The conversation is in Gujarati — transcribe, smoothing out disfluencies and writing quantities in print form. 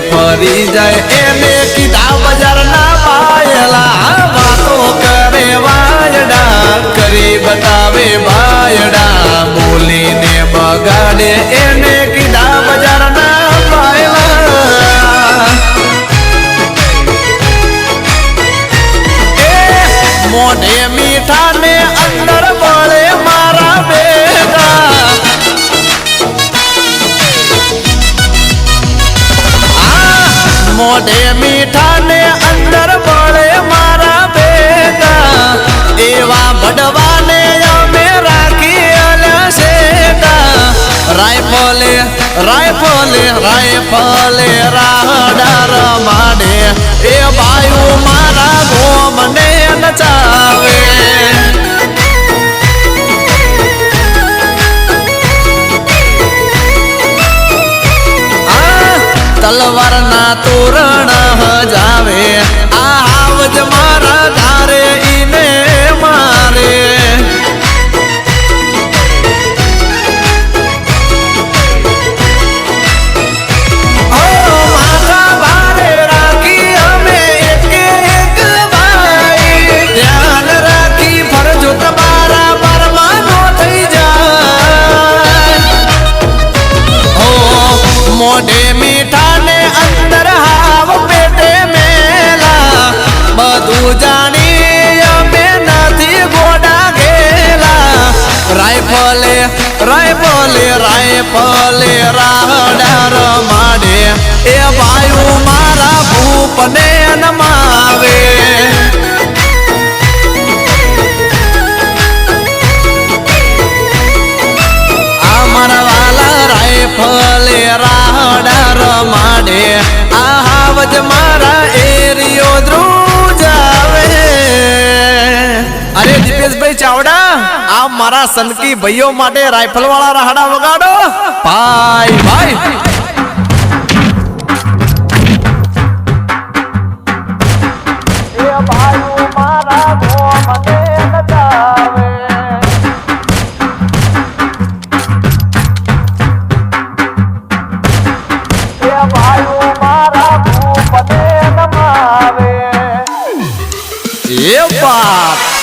ફરી જાય એને કીધા બજાર ના પાયેલા વાતો કરે વાયડા કરી બતાવે ભાયડા બોલીને બગાડે એને કીધા બજાર ના પાયેલા મોઢે મીઠા ને અંદર બળે મારા બેટા મોઢે મીઠા ને અંદર બળે મારા બેટા એવા ભડવાને અમે રાખી અલ્યા શેટા રાયફલે રાયફલે રાયફલે રાડા રમાડે એ ભાઈ મારા ગોમને નચાવે તલવાર ના તોરણ હજાવે આવજ મારા ધારે ઈને મારે માથા ભારે રાખી અમે એક એક ભાઈ ધ્યાન રાખી ફરજો તમારા પરમાનો થઈ જાય મોઢે મીઠા ને અંદર હાવ પેટે મેલા બધું જાણી અમે નથી ગોડા ગેલા રાયફલે રાયફલે રાયફલે રાડા રમાડે એ ભાઈ મારા ભૂપને નમાવે રાયફલે રાડા રમાડે આવજ મારા એરિયો ધ્રુજાવે અરે દીપેશભાઈ ચાવડા આ મારા સનકી ભાઈઓ માટે રાઇફલ વાળા રાડા વગાડો ભાઈ ભાઈ એ બાપ